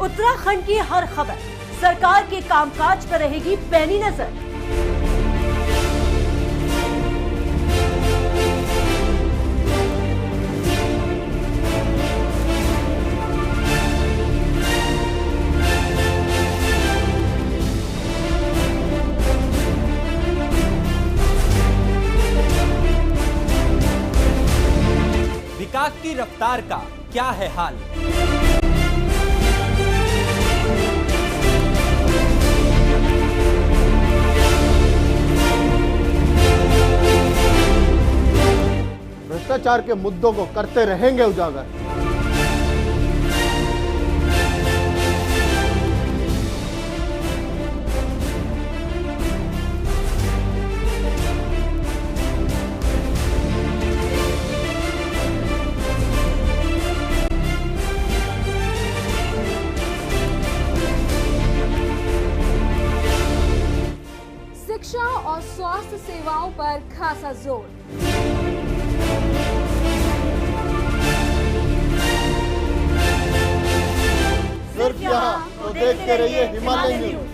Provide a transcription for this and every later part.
उत्तराखंड की हर खबर, सरकार के कामकाज पर रहेगी पैनी नजर। विकास की रफ्तार का क्या है हाल? भ्रष्टाचार के मुद्दों को करते रहेंगे उजागर। शिक्षा और स्वास्थ्य सेवाओं पर खासा जोर। सिर्फ यहाँ तो देखते रहिए हिमालय न्यूज।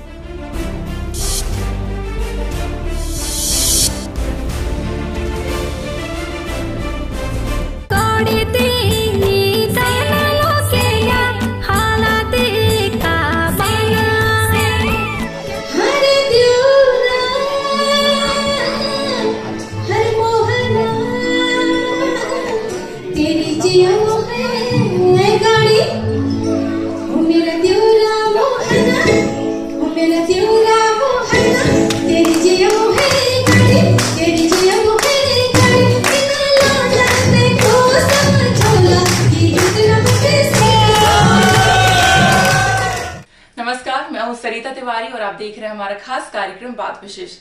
नमस्कार, मैं हूं सरिता तिवारी और आप देख रहे हैं हमारा खास कार्यक्रम बात विशेष।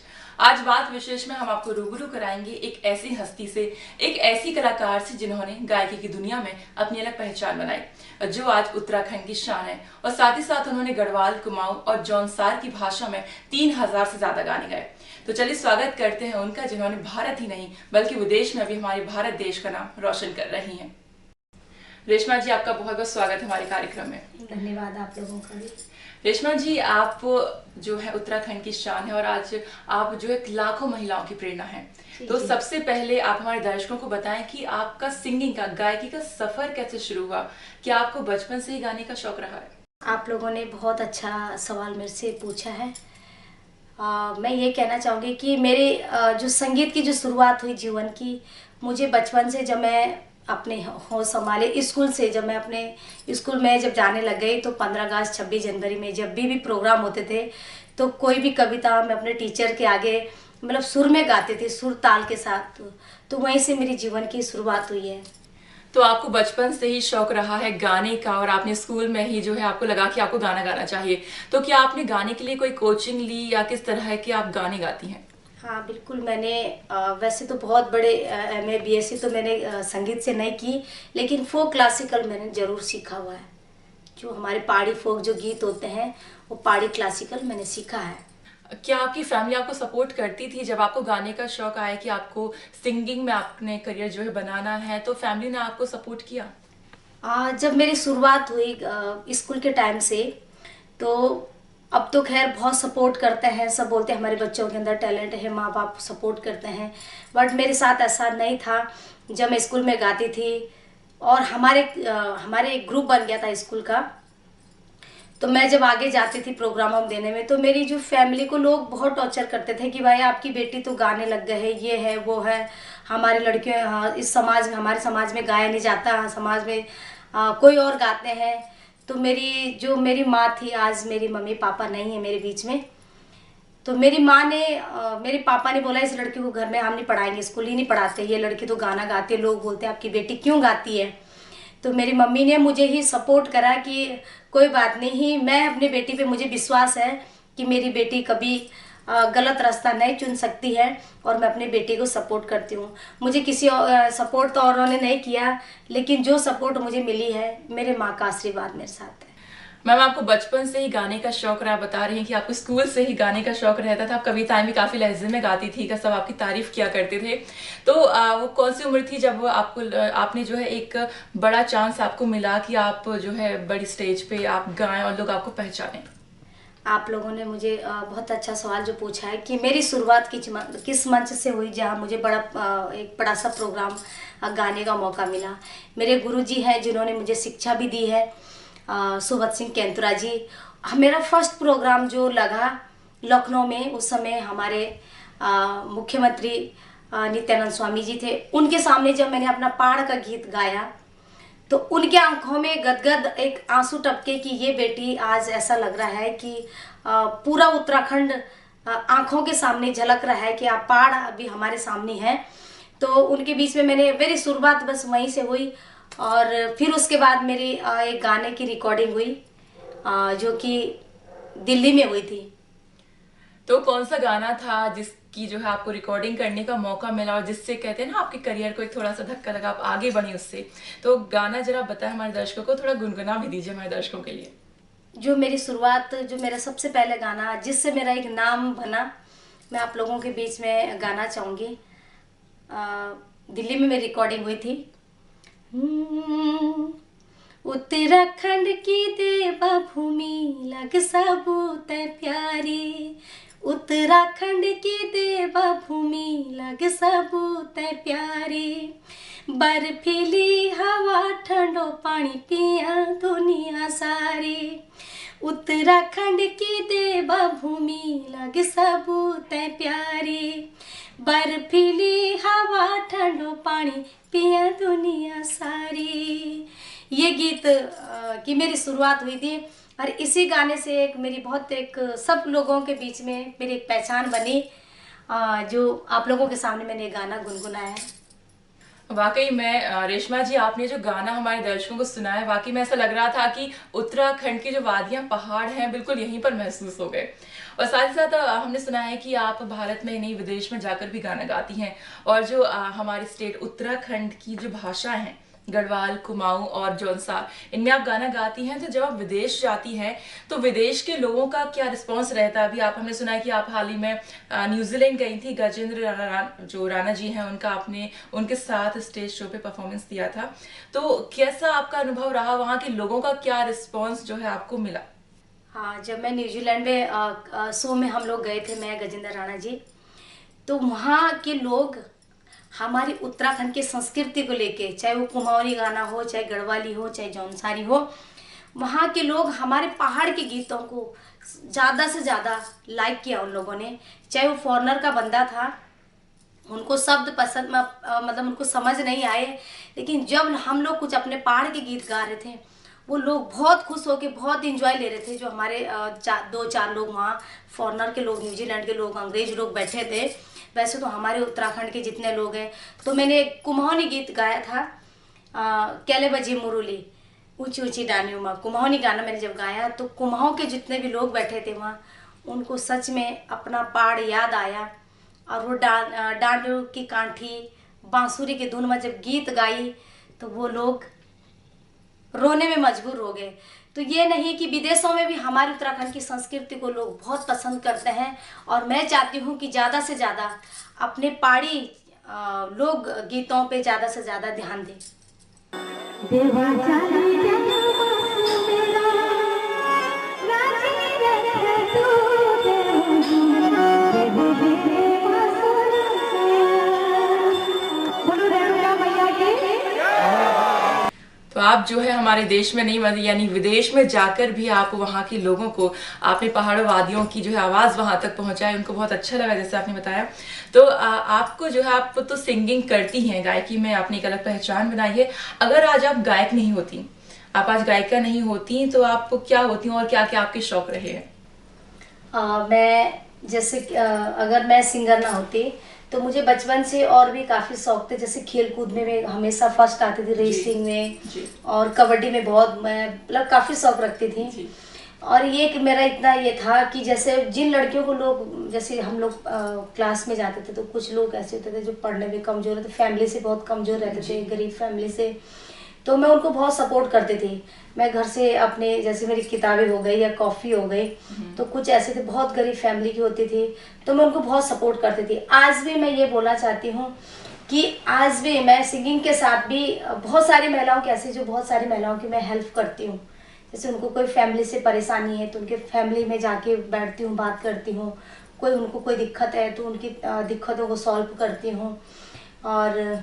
आज बात विशेष में हम आपको रूबरू कराएंगे एक ऐसी हस्ती से, एक ऐसी कलाकार से जिन्होंने गायकी की दुनिया में अपनी अलग पहचान बनाई, जो आज उत्तराखंड की शान है। और साथ ही साथ उन्होंने गढ़वाल, कुमाऊं और जौनसार की भाषा में 3000 से ज्यादा गाने गाए। तो चलिए स्वागत करते हैं उनका, जिन्होंने भारत ही नहीं बल्कि विदेश में भी हमारे भारत देश का नाम रोशन कर रही हैं। रेशमा जी, आपका बहुत बहुत स्वागत है हमारे कार्यक्रम में। धन्यवाद आप लोगों का भी। रेशमा जी, आप जो है उत्तराखंड की शान है और आज आप जो है लाखों महिलाओं की प्रेरणा है। तो सबसे पहले आप हमारे दर्शकों को बताएं कि आपका सिंगिंग का, गायकी का सफर कैसे शुरू हुआ? क्या आपको बचपन से ही गाने का शौक रहा है? आप लोगों ने बहुत अच्छा सवाल मेरे से पूछा है। मैं ये कहना चाहूँगी कि मेरे जो संगीत की जो शुरुआत हुई जीवन की, मुझे बचपन से जब मैं अपने होश संभाले स्कूल से, जब मैं अपने स्कूल में जब जाने लग गई तो 15 अगस्त 26 जनवरी में जब भी प्रोग्राम होते थे तो कोई भी कविता मैं अपने टीचर के आगे मतलब सुर में गाते थे, सुर ताल के साथ। तो वहीं से मेरी जीवन की शुरुआत हुई है। तो आपको बचपन से ही शौक रहा है गाने का और आपने स्कूल में ही जो है आपको लगा कि आपको गाना गाना चाहिए। तो क्या आपने गाने के लिए कोई कोचिंग ली या किस तरह है कि आप गाने गाती हैं? हाँ बिल्कुल, मैंने वैसे तो बहुत बड़े MA BSc तो मैंने संगीत से नहीं की, लेकिन फोक क्लासिकल मैंने ज़रूर सीखा हुआ है। जो हमारे पहाड़ी फोक जो गीत होते हैं वो पहाड़ी क्लासिकल मैंने सीखा है। क्या आपकी फैमिली आपको सपोर्ट करती थी जब आपको गाने का शौक आया कि आपको सिंगिंग में अपने करियर जो है बनाना है? तो फैमिली ने आपको सपोर्ट किया? जब मेरी शुरुआत हुई स्कूल के टाइम से, तो अब तो खैर बहुत सपोर्ट करते हैं, सब बोलते हैं हमारे बच्चों के अंदर टैलेंट है, माँ बाप सपोर्ट करते हैं। बट मेरे साथ ऐसा नहीं था। जब मैं स्कूल में गाती थी और हमारे एक ग्रुप बन गया था स्कूल का, तो मैं जब आगे जाती थी प्रोग्रामों में देने में, तो मेरी जो फैमिली को लोग बहुत टॉर्चर करते थे कि भाई आपकी बेटी तो गाने लग गए है, ये है वो है। हमारी लड़कियों इस समाज में, हमारे समाज में गाया नहीं जाता, समाज में कोई और गाते हैं। तो मेरी माँ थी, आज मेरी मम्मी पापा नहीं है मेरे बीच में, तो मेरी माँ ने मेरे पापा ने बोला इस लड़की को घर में हम नहीं पढ़ाएंगे, स्कूल ही नहीं पढ़ाते, ये लड़की तो गाना गाती है, लोग बोलते हैं आपकी बेटी क्यों गाती है। तो मेरी मम्मी ने मुझे ही सपोर्ट करा कि कोई बात नहीं, मैं अपनी बेटी पे मुझे विश्वास है कि मेरी बेटी कभी गलत रास्ता नहीं चुन सकती है और मैं अपनी बेटी को सपोर्ट करती हूँ। मुझे किसी सपोर्ट तो औरों ने नहीं किया, लेकिन जो सपोर्ट मुझे मिली है मेरे माँ का आशीर्वाद मेरे साथ है। मैम, आपको बचपन से ही गाने का शौक रहा, बता रही हैं कि आपको स्कूल से ही गाने का शौक रहता था, आप कविताएं भी काफी लहजे में गाती थी, का सब आपकी तारीफ किया करते थे। तो वो कौन सी उम्र थी जब आपने जो है एक बड़ा चांस आपको मिला कि आप जो है बड़ी स्टेज पे आप गाएं और लोग आपको पहचाने? आप लोगों ने मुझे बहुत अच्छा सवाल जो पूछा है कि मेरी शुरुआत किस मंच से हुई जहाँ मुझे एक बड़ा सा प्रोग्राम गाने का मौका मिला। मेरे गुरुजी हैं जिन्होंने मुझे शिक्षा भी दी है, सुबत सिंह केंतुरा जी। मेरा फर्स्ट प्रोग्राम जो लगा लखनऊ में, उस समय हमारे मुख्यमंत्री नित्यानंद स्वामी जी थे, उनके सामने जब मैंने अपना पहाड़ का गीत गाया तो उनके आंखों में गदगद एक आंसू टपके कि ये बेटी, आज ऐसा लग रहा है कि पूरा उत्तराखंड आंखों के सामने झलक रहा है कि आप पहाड़ अभी हमारे सामने हैं। तो उनके बीच में मेरी शुरुआत बस वहीं से हुई और फिर उसके बाद मेरी एक गाने की रिकॉर्डिंग हुई जो कि दिल्ली में हुई थी। तो कौन सा गाना था जिसकी जो है आपको रिकॉर्डिंग करने का मौका मिला और जिससे कहते हैं ना आपके करियर को एक थोड़ा सा धक्का लगा, आप आगे बढ़ी उससे? तो गाना जरा बताएं हमारे दर्शकों को, थोड़ा गुनगुना भी दीजिए हमारे दर्शकों के लिए। जो मेरी शुरुआत, जो मेरा सबसे पहले गाना जिससे मेरा एक नाम बना, मैं आप लोगों के बीच में गाना चाहूँगी। दिल्ली में मेरी रिकॉर्डिंग हुई थी। उत्तराखंड की देवा भूमि लग सबूत प्यारी, उत्तराखंड की देवा भूमि लग सबूत प्यारी, बर्फीली हवा ठंडो पानी पिया दुनिया सारी, उत्तराखंड की देवा भूमि लग सबूत प्यारी, बर्फीली हवा ठंडो पानी पिया दुनिया सारी। ये गीत की मेरी शुरुआत हुई थी और इसी गाने से सब लोगों के बीच में मेरी एक पहचान बनी, जो आप लोगों के सामने मैंने ये गाना गुनगुनाया है। वाकई में रेशमा जी, आपने जो गाना हमारे दर्शकों को सुनाया, वाकई में ऐसा लग रहा था कि उत्तराखंड की जो वादियां पहाड़ हैं बिल्कुल यहीं पर महसूस हो गए। और साथ ही साथ हमने सुना है कि आप भारत में नहीं विदेश में जाकर भी गाना गाती हैं, और जो हमारे स्टेट उत्तराखंड की जो भाषा हैं, गढ़वाल, कुमाऊं और जौनसा, इनमें आप गाना गाती हैं। तो जब आप विदेश जाती हैं तो विदेश के लोगों का क्या रिस्पांस रहता है? अभी हमने सुना है कि आप हाल ही में न्यूजीलैंड गई थी, गजेंद्र जो राणा जी हैं उनका आपने उनके साथ स्टेज शो पे परफॉर्मेंस दिया था। तो कैसा आपका अनुभव रहा, वहाँ के लोगों का क्या रिस्पॉन्स जो है आपको मिला? हाँ, जब मैं न्यूजीलैंड में शो में हम लोग गए थे, मैं गजेंद्र राणा जी, तो वहाँ के लोग हमारी उत्तराखंड की संस्कृति को लेके, चाहे वो कुमाऊनी गाना हो, चाहे गढ़वाली हो, चाहे जौनसारी हो, वहाँ के लोग हमारे पहाड़ के गीतों को ज़्यादा से ज़्यादा लाइक किया उन लोगों ने। चाहे वो फॉरेनर का बंदा था, उनको शब्द पसंद मतलब उनको समझ नहीं आए, लेकिन जब हम लोग कुछ अपने पहाड़ के गीत गा रहे थे, वो लोग बहुत खुश होकर बहुत इंजॉय ले रहे थे। जो हमारे 2-4 लोग वहाँ फॉरेनर के लोग, न्यूजीलैंड के लोग, अंग्रेज लोग बैठे थे, वैसे तो हमारे उत्तराखंड के जितने लोग हैं। तो मैंने एक कुमाऊनी गीत गाया था, कैले बजी मुरुली ऊंची ऊंची डानियों में। कुमाऊनी गाना मैंने जब गाया तो कुमाऊं के जितने भी लोग बैठे थे वहाँ, उनको सच में अपना पहाड़ याद आया। और वो डांड की कांठी, बांसुरी की धुन में जब गीत गाई तो वो लोग रोने में मजबूर हो गए। तो ये नहीं कि विदेशों में भी हमारे उत्तराखंड की संस्कृति को लोग बहुत पसंद करते हैं, और मैं चाहती हूँ कि ज़्यादा से ज़्यादा अपने पहाड़ी लोग गीतों पे ज़्यादा से ज़्यादा ध्यान दें। तो आप जो है हमारे देश में नहीं यानी विदेश में जाकर भी आप वहाँ के लोगों को आपने पहाड़ों वादियों की जो है आवाज़ वहाँ तक पहुँचाई, उनको बहुत अच्छा लगा जैसे आपने बताया। तो आपको जो है, आप तो सिंगिंग करती हैं, गायकी में आपने एक अलग पहचान बनाई है। अगर आज आप गायक नहीं होती, आप आज गायिका नहीं होती, तो आप क्या होती और क्या क्या आपके शौक रहे हैं? मैं जैसे अगर मैं सिंगर ना होती तो मुझे बचपन से और भी काफ़ी शौक थे। जैसे खेल कूद में मैं हमेशा फर्स्ट आती थी, रेसिंग में और कबड्डी में बहुत मैं मतलब काफ़ी शौक रखती थी। और ये कि मेरा इतना ये था कि जैसे जिन लड़कियों को लोग, जैसे हम लोग क्लास में जाते थे तो कुछ लोग ऐसे होते थे जो पढ़ने में कमज़ोर थे, फैमिली से बहुत कमज़ोर रहते थे, गरीब फैमिली से। तो मैं उनको बहुत सपोर्ट करती थी। मैं घर से अपने, जैसे मेरी किताबें हो गई या कॉफ़ी हो गई, तो कुछ ऐसे थे बहुत गरीब फैमिली की होती थी, तो मैं उनको बहुत सपोर्ट करती थी। आज भी मैं ये बोलना चाहती हूँ कि आज भी मैं सिंगिंग के साथ भी बहुत सारी महिलाओं की, ऐसी जो बहुत सारी महिलाओं की मैं हेल्प करती हूँ। जैसे उनको कोई फैमिली से परेशानी है तो उनके फैमिली में जाके बैठती हूँ, बात करती हूँ। कोई उनको कोई दिक्कत है तो उनकी दिक्कतों को सॉल्व करती हूँ। और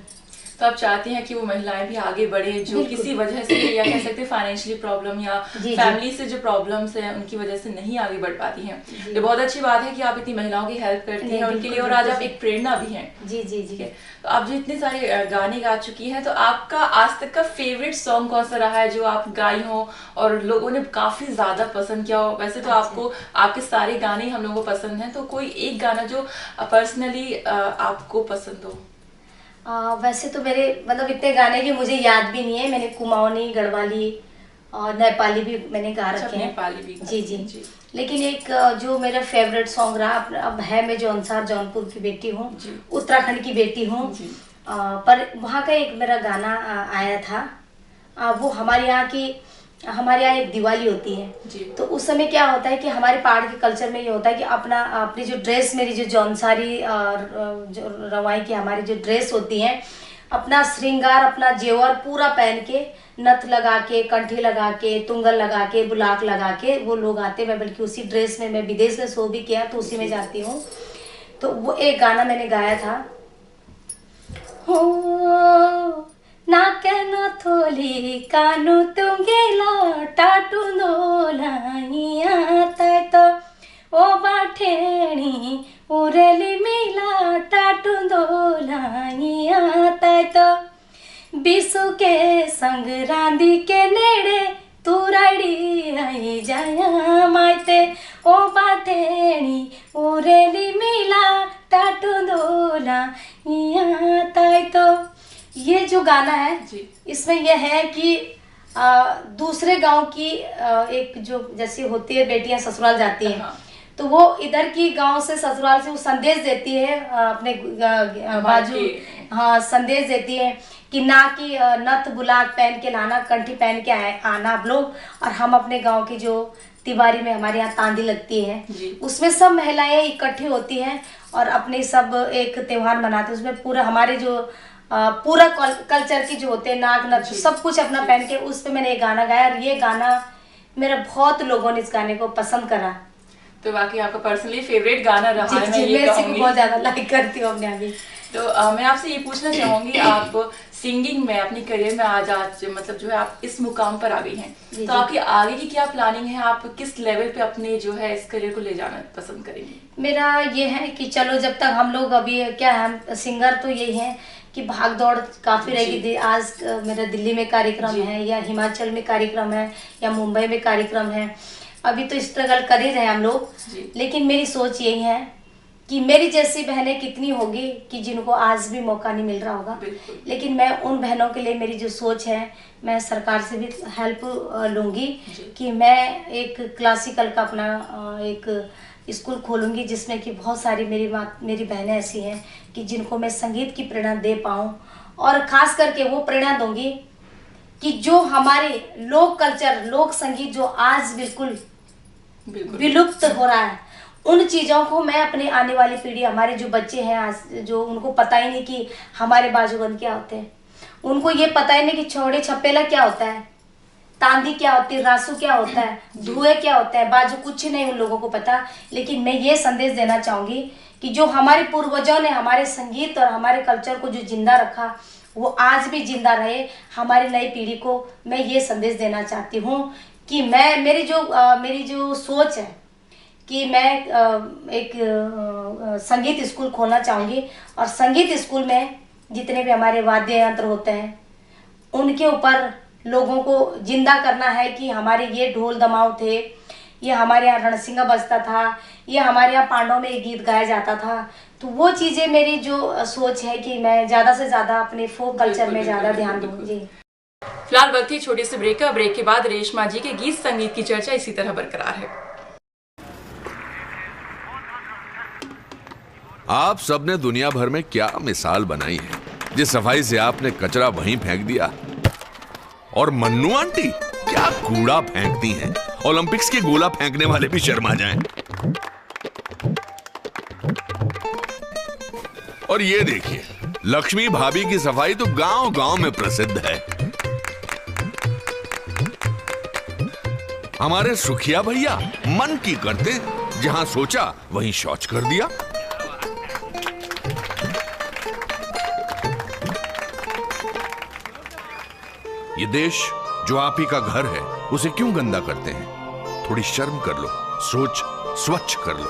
तो आप चाहती हैं कि वो महिलाएं भी आगे बढ़े जो किसी वजह से, या कह सकते हैं फाइनेंशियली प्रॉब्लम या फैमिली से जो प्रॉब्लम्स हैं उनकी वजह से नहीं आगे बढ़ पाती हैं। तो बहुत अच्छी बात है कि आप इतनी महिलाओं की हेल्प करती हैं उनके लिए, और आज आप एक प्रेरणा भी हैं। जी जी जी। तो आप जो इतने सारे गाने गा चुकी हैं, तो आपका आज तक का फेवरेट सॉन्ग कौन सा रहा है जो आप गाई हो और लोगों ने काफी ज्यादा पसंद किया हो? वैसे तो आपको आपके सारे गाने हम लोगों को पसंद हैं, तो कोई एक गाना जो पर्सनली आपको पसंद हो? वैसे तो मेरे मतलब इतने गाने की मुझे याद भी नहीं है। मैंने कुमाऊनी, गढ़वाली और नेपाली भी मैंने गा रखे हैं। नेपाली भी? जी जी। लेकिन एक जो मेरा फेवरेट सॉन्ग रहा, अब है, मैं जौनसार जौनपुर की बेटी हूँ, उत्तराखंड की बेटी हूँ, पर वहाँ का एक मेरा गाना आया था। वो हमारे यहाँ एक दिवाली होती है, तो उस समय क्या होता है कि हमारे पहाड़ के कल्चर में ये होता है कि अपनी जो ड्रेस, मेरी जो जौनसारी और जो रवाई की हमारी जो ड्रेस होती है, अपना श्रृंगार, अपना जेवर पूरा पहन के, नथ लगा के, कंठी लगा के, तुंगल लगा के, बुलाक लगा के वो लोग आते। मैं बल्कि उसी ड्रेस में, मैं विदेश में शो भी किया तो उसी में जाती हूँ। तो वो एक गाना मैंने गाया था, हो नाकनो थोली कानु तुंगेला टाटू दोलाइया तय तो ओ बाठेणी उरेली मिला टाटू दोलाइया तय तो बिसु के संग रांदी के नेड़े तुराड़ी आई जाया मायते ओ बाठेणी उरेली मिला टाटू दोलाइया तय तो। ये जो गाना है इसमें यह है कि दूसरे गांव की एक जो जैसे होती है बेटियां ससुराल जाती हैं, तो वो इधर की गांव से ससुराल से वो संदेश देती है अपने बाजू, हाँ, संदेश देती है कि ना कि नथ बुलाक पहन के लाना, कंठी पहन के आना आप लोग, और हम अपने गांव की जो तिवारी में हमारे यहाँ तांदी लगती है, उसमें सब महिलाएं इकट्ठी होती हैं और अपने सब एक त्योहार मनाते हैं। उसमें पूरा हमारे जो पूरा कल्चर की जो होते हैं, नाग नथ सब कुछ अपना पहन के, उस पे मैंने ये गाना गाया। और ये गाना मेरा बहुत लोगों ने इस गाने को पसंद करा। तो बाकी आपका पर्सनली फेवरेट गाना रहा है, मैं ये कहूंगी, बहुत ज्यादा लाइक करती हूँ अपने अभी। तो मैं आपसे ये पूछना चाहूंगी, आप सिंगिंग में अपनी करियर में आज मतलब जो है आप इस मुकाम पर आ गई हैं, तो आपकी आगे की क्या प्लानिंग है? आप किस लेवल पे अपने जो है इस करियर को ले जाना पसंद करेंगी? मेरा ये है कि चलो जब तक हम लोग अभी क्या है, हम सिंगर तो यही है कि भाग दौड़ काफी रहेगी। आज मेरा दिल्ली में कार्यक्रम है, या हिमाचल में कार्यक्रम है, या मुंबई में कार्यक्रम है। अभी तो स्ट्रगल कर ही रहे हम लोग, लेकिन मेरी सोच यही है कि मेरी जैसी बहनें कितनी होगी कि जिनको आज भी मौका नहीं मिल रहा होगा, लेकिन मैं उन बहनों के लिए, मेरी जो सोच है, मैं सरकार से भी हेल्प लूँगी कि मैं एक क्लासिकल का अपना एक स्कूल खोलूँगी, जिसमें कि बहुत सारी मेरी बहनें ऐसी हैं कि जिनको मैं संगीत की प्रेरणा दे पाऊँ, और ख़ास करके वो प्रेरणा दूँगी कि जो हमारे लोक कल्चर, लोक संगीत जो आज बिल्कुल विलुप्त हो रहा है, उन चीज़ों को मैं अपने आने वाली पीढ़ी, हमारे जो बच्चे हैं आज, जो उनको पता ही नहीं कि हमारे बाजूबंद क्या होते हैं, उनको ये पता ही नहीं कि छोड़े छपेला क्या होता है, तांदी क्या होती है, रासू क्या होता है, धुएं क्या होता है, बाजू कुछ नहीं उन लोगों को पता। लेकिन मैं ये संदेश देना चाहूँगी कि जो हमारे पूर्वजों ने हमारे संगीत और हमारे कल्चर को जो जिंदा रखा, वो आज भी जिंदा रहे। हमारी नई पीढ़ी को मैं ये संदेश देना चाहती हूँ कि मेरी जो सोच है कि मैं एक संगीत स्कूल खोलना चाहूँगी, और संगीत स्कूल में जितने भी हमारे वाद्य यंत्र होते हैं उनके ऊपर लोगों को जिंदा करना है कि हमारे ये ढोल दमाव थे, ये हमारे यहाँ रणसिंगा बजता था, ये हमारे यहाँ पांडव में एक गीत गाया जाता था। तो वो चीज़ें मेरी जो सोच है कि मैं ज़्यादा से ज़्यादा अपने फोक कल्चर में ज़्यादा ध्यान दूँगी। फिलहाल वक्त थी छोटे से ब्रेक का। ब्रेक के बाद रेशमा जी के गीत संगीत की चर्चा इसी तरह बरकरार है। आप सबने दुनिया भर में क्या मिसाल बनाई है, जिस सफाई से आपने कचरा वहीं फेंक दिया, और मन्नू आंटी क्या कूड़ा फेंकती हैं। ओलंपिक्स के गोला फेंकने वाले भी शर्मा जाएं। और ये देखिए, लक्ष्मी भाभी की सफाई तो गांव-गांव में प्रसिद्ध है। हमारे सुखिया भैया मन की करते, जहां सोचा वहीं शौच कर दिया। ये देश जो आप ही का घर है, उसे क्यों गंदा करते हैं? थोड़ी शर्म कर लो, सोच स्वच्छ कर लो।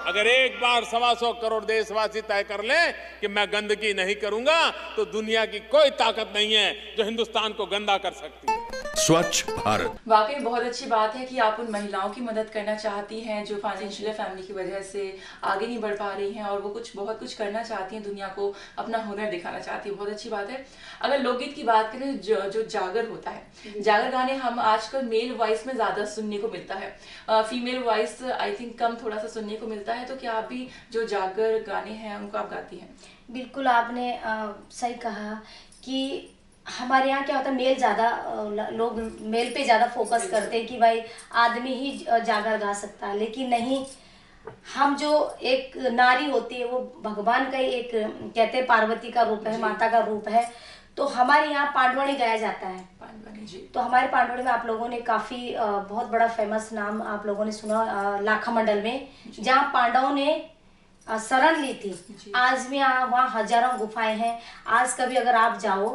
अगर एक बार 125 करोड़ देशवासी तय कर लें कि मैं गंदगी नहीं करूंगा, तो दुनिया की कोई ताकत नहीं है जो हिंदुस्तान को गंदा कर सकती है। स्वच्छ भारत। वाकई बहुत अच्छी बात है कि आप उन महिलाओं की मदद करना चाहती हैं जो फाइनेंशियल फैमिली की वजह से आगे नहीं बढ़ पा रही हैं और वो बहुत कुछ करना चाहती हैं, दुनिया को अपना हुनर दिखाना चाहती हैं। बहुत अच्छी बात है। अगर लोकगीत की बात करें, जो जागर होता है, जागर गाने हम आजकल मेल वॉइस में ज़्यादा सुनने को मिलता है, फीमेल वॉइस आई थिंक कम थोड़ा सा सुनने को मिलता है। तो क्या आप भी जो जागर गाने हैं उनको आप गाती हैं? बिल्कुल, आपने सही कहा कि हमारे यहाँ क्या होता है, मेल ज़्यादा लोग मेल पे ज़्यादा फोकस करते हैं कि भाई आदमी ही जागर गा सकता है, लेकिन नहीं, हम जो एक नारी होती है वो भगवान का ही एक, कहते हैं पार्वती का रूप है, माता का रूप है। तो हमारे यहाँ पांडवानी गाया जाता है। तो हमारे पांडवानी में आप लोगों ने काफ़ी बहुत बड़ा फेमस नाम आप लोगों ने सुना, लाखा मंडल में, जहाँ पांडवों ने शरण ली थी। आज भी वहाँ हजारों गुफाएं हैं। आज कभी अगर आप जाओ